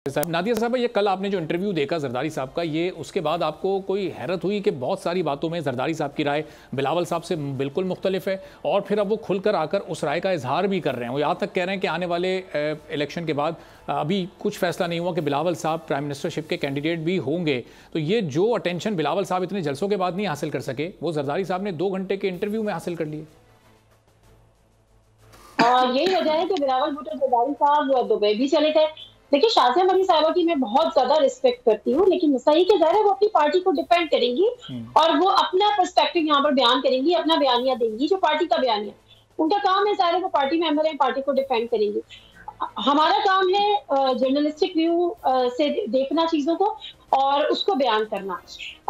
नादिया साहब, ये कल आपने जो इंटरव्यू देखा जरदारी साहब का, ये उसके बाद आपको कोई हैरत हुई कि बहुत सारी बातों में जरदारी साहब की राय बिलावल साहब से बिल्कुल मुख्तलिफ है और फिर अब वो खुलकर आकर उस राय का इजहार भी कर रहे हैं। वो यहाँ तक कह रहे हैं कि आने वाले इलेक्शन के बाद अभी कुछ फैसला नहीं हुआ कि बिलावल साहब प्राइम मिनिस्टरशिप के कैंडिडेट भी होंगे। तो ये जो अटेंशन बिलावल साहब इतने जलसों के बाद नहीं हासिल कर सके, वो जरदारी साहब ने 2 घंटे के इंटरव्यू में हासिल कर लिए। यही वजह है कि बिलावल भुट्टो जरदारी साहब दुबई भी चले गए। देखिए, शाज़िया मलिक साहिबा की मैं बहुत ज्यादा रिस्पेक्ट करती हूँ, लेकिन सही के ज़ाहिर है वो अपनी पार्टी को डिफेंड करेंगी और वो अपना पर्सपेक्टिव यहाँ पर बयान करेंगी, अपना बयानिया देंगी जो पार्टी का बयानिया। उनका काम है, ज़ाहिर है वो पार्टी मेंबर है, पार्टी को डिफेंड करेंगी। हमारा काम है जर्नलिस्टिक व्यू से देखना चीजों को और उसको बयान करना।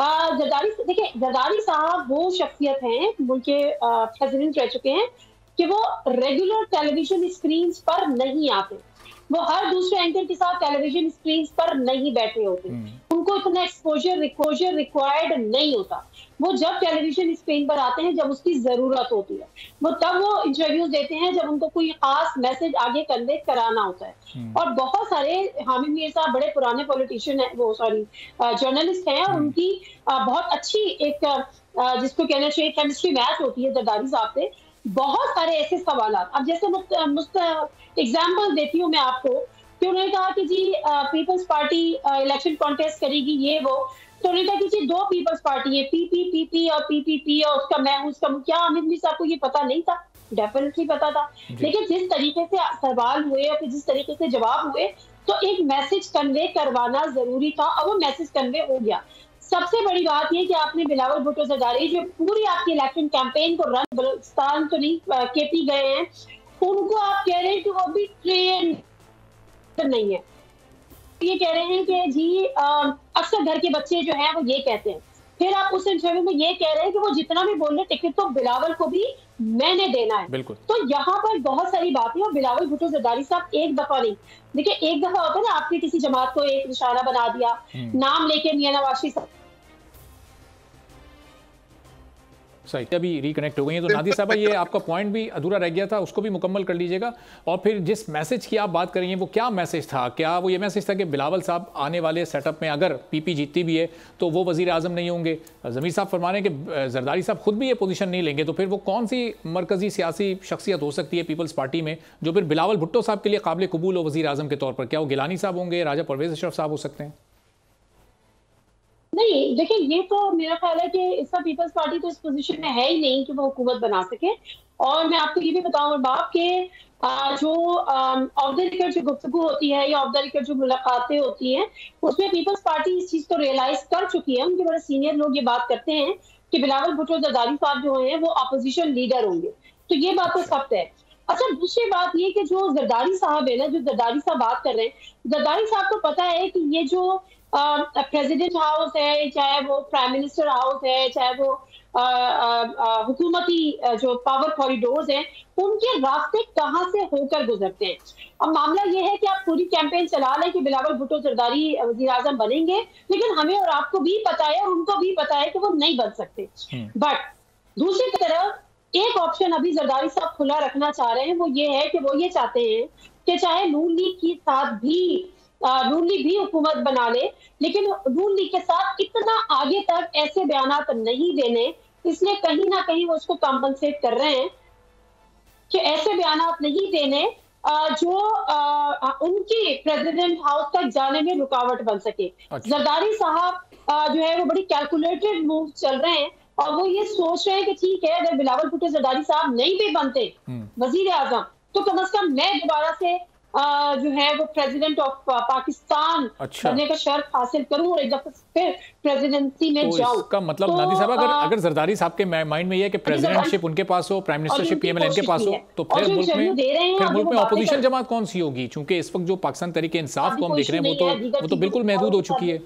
देखिए, जरदारी साहब वो शख्सियत हैं, मुल्क के प्रेसिडेंट रह चुके हैं, कि वो रेगुलर टेलीविजन स्क्रीन पर नहीं आते। वो हर दूसरे एंकर के साथ टेलीविजन स्क्रीन पर नहीं बैठे होते। उनको इतना एक्सपोजर रिक्वायर्ड नहीं होता। वो जब टेलीविजन स्क्रीन पर आते हैं जब उसकी जरूरत होती है, वो तब वो इंटरव्यूज देते हैं जब उनको कोई खास मैसेज आगे कन्वे कराना होता है। और बहुत सारे हामिद मीर साहब बड़े पुराने पॉलिटिशियन है, वो सॉरी जर्नलिस्ट हैं, और उनकी बहुत अच्छी एक जिसको कहना चाहिए केमिस्ट्री मैच होती है जरदारी साहब से। बहुत सारे ऐसे सवाल, अब जैसे एग्जाम्पल देती हूँ मैं आपको कि उन्होंने कहा कि जी पीपल्स पार्टी इलेक्शन कॉन्टेस्ट करेगी, ये वो। तो उन्होंने कहा कि जी 2 पीपल्स पार्टी है, पीपी और पीपीपी, और उसका मैं हूँ, उसका क्या हामिद मीर साहब को ये पता नहीं था? डेफिनेटली पता था। लेकिन जिस तरीके से सवाल हुए और जिस तरीके से जवाब हुए, तो एक मैसेज कन्वे करवाना जरूरी था और वो मैसेज कन्वे हो गया। सबसे बड़ी बात ये कि आपने बिलावल भुट्टो जरदारी जो पूरी आपकी इलेक्शन कैंपेन को रन, बलूचिस्तान तो नहीं केपी गए हैं, उनको आप कह रहे हैं कि वो भी ट्रेन नहीं है। ये कह रहे हैं कि जी अक्सर घर के बच्चे जो हैं वो ये कहते हैं। फिर आप उस इंटरव्यू में ये कह रहे हैं कि वो जितना भी बोल रहे टिकट तो बिलावल को भी मैंने देना है। बिल्कुल। तो यहाँ पर बहुत सारी बातें, और बिलावल भुट्टो जरदारी साहब एक दफा नहीं, देखिए एक दफा होता है ना, आपने किसी जमात को एक निशाना बना दिया, नाम लेके मियां नवाज शरीफ सही, अभी रिकनेक्ट हो गई है। तो नादिया साहब, ये आपका पॉइंट भी अधूरा रह गया था, उसको भी मुकम्मल कर लीजिएगा। और फिर जिस मैसेज की आप बात कर रही हैं वो क्या मैसेज था? क्या वो ये मैसेज था कि बिलावल साहब आने वाले सेटअप में अगर पीपी जीतती भी है तो वो वजीर आजम नहीं होंगे? ज़मीर साहब फरमा रहे हैं कि जरदारी साहब खुद भी ये पोजीशन नहीं लेंगे, तो फिर वो कौन सी मरकजी सियासी शख्सियत हो सकती है पीपल्स पार्टी में जो फिर बिलावल भुट्टो साहब के लिए काबिल कबूल हो वजीर आजम के तौर पर? क्या वो गिलानी साहब होंगे, राजा परवेज अशरफ साहब हो सकते हैं? नहीं, देखिए ये तो मेरा ख्याल है कि इसका पीपल्स पार्टी तो इस पोजीशन में है ही नहीं कि वो हुकूमत बना सके। और मैं आपको ये भी बताऊं बाप के जो ऑफ द रिकॉर्ड जो गुफ्तगू होती है या ऑफ द रिकॉर्ड जो मुलाकातें होती हैं, उसमें पीपल्स पार्टी इस चीज को रियलाइज कर चुकी है। उनके बड़े सीनियर लोग ये बात करते हैं कि बिलावल भुट्टो जरदारी साहब जो हैं वो अपोजिशन लीडर होंगे। तो ये बात तो सख्त है। अच्छा, दूसरी बात ये कि जो जरदारी साहब है ना, जो जरदारी साहब बात कर रहे हैं, जरदारी साहब को पता है कि ये जो प्रेसिडेंट हाउस है, चाहे वो प्राइम मिनिस्टर हाउस है, चाहे वो हुकूमती जो पावर कॉरिडोर्स हैं, उनके रास्ते कहाँ से होकर गुजरते हैं। अब मामला ये है कि आप पूरी कैंपेन चला लें कि बिलावल भुट्टो जरदारी वजीर आजम बनेंगे, लेकिन हमें और आपको भी पता है और उनको भी पता है कि वो नहीं बन सकते। बट दूसरी तरफ एक ऑप्शन अभी जरदारी साहब खुला रखना चाह रहे हैं, वो ये है कि वो ये चाहते हैं कि चाहे नून लीग के साथ भी नून लीग भी हुकूमत बना ले, लेकिन नून लीग के साथ इतना आगे तक ऐसे बयानात नहीं देने, इसलिए कहीं ना कहीं वो उसको कॉम्पनसेट कर रहे हैं कि ऐसे बयानात नहीं देने जो उनकी प्रेसिडेंट हाउस तक जाने में रुकावट बन सके। अच्छा। जरदारी साहब जो है वो बड़ी कैलकुलेटेड मूव चल रहे हैं और वो ये सोच रहे हैं कि ठीक है, अगर बिलावल भुट्टो जरदारी साहब नहीं भी बनते वजीर आजम, तो कम से कम मैं दोबारा से जो है वो प्रेसिडेंट ऑफ पाकिस्तान बनने का शर्फ हासिल करूं और एक दफा फिर प्रेसिडेंसी में जाऊं। इसका मतलब नादिया साहब, अगर जरदारी साहब के माइंड में ये है कि प्रेसिडेंटशिप उनके पास हो, प्राइम मिनिस्टरशिप पीएमएल इनके पास हो, तो फिर मुल्क में ऑपोजिशन जमात कौन सी होगी? चूंकि इस वक्त जो पाकिस्तान तहरीक इंसाफ को हम देख रहे हैं वो तो बिल्कुल महदूद हो चुकी है।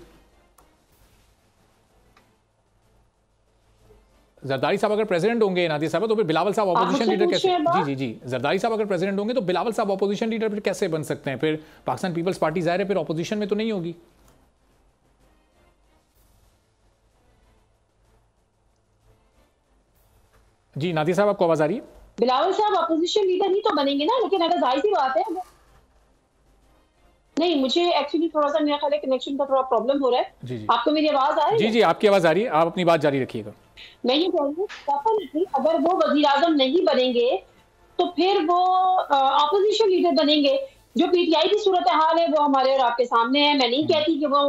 जरदारी साहब अगर प्रेसिडेंट होंगे नादिया साहब, तो फिर बिलावल साहब ऑपोजिशन लीडर कैसे? जी, जरदारी साहब अगर प्रेसिडेंट होंगे तो बिलावल साहब ऑपोजिशन लीडर फिर कैसे बन सकते हैं? फिर पाकिस्तान पीपल्स पार्टी जाहिर है फिर ऑपोजिशन में तो नहीं होगी। जी नादिया साहब, आपको आवाज आ रही है? बिलावल साहब ऑपोजिशन लीडर ही तो बनेंगे ना, लेकिन अगर जाहिर सी बात है नहीं, मुझे एक्चुअली थोड़ा सा मेरा ख्याल है कनेक्शन का थोड़ा प्रॉब्लम हो रहा है। जी जी आपको मेरी आवाज आ रही जी है? जी, आपकी आवाज़ आ रही है, आप अपनी बात जारी रखिएगा। मैं ये कह रही हूँ डेफिनेटली अगर वो वज़ीर आज़म नहीं बनेंगे तो फिर वो ऑपोजिशन लीडर बनेंगे। जो पीटीआई की सूरत हाल है वो हमारे और आपके सामने है। मैं नहीं कहती कि वो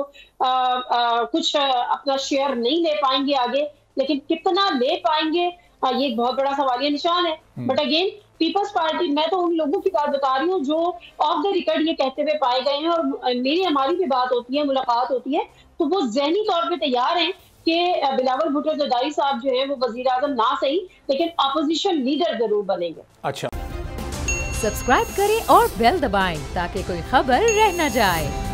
कुछ अपना शेयर नहीं ले पाएंगे आगे, लेकिन कितना ले पाएंगे ये एक बहुत बड़ा सवालिया निशान है। बट अगेन पीपल्स पार्टी, मैं तो उन लोगों की बात बता रही हूँ जो ऑफ द रिकॉर्ड ये कहते हुए पाए गए हैं, और मेरी हमारी भी बात होती है, मुलाकात होती है, तो वो ज़हनी तौर पे तैयार हैं कि बिलावल भुट्टो ज़रदारी साहब जो है वो वज़ीर आज़म ना सही लेकिन अपोजिशन लीडर जरूर बनेंगे। अच्छा, सब्सक्राइब करें और बेल दबाएं ताकि कोई खबर रह न जाए।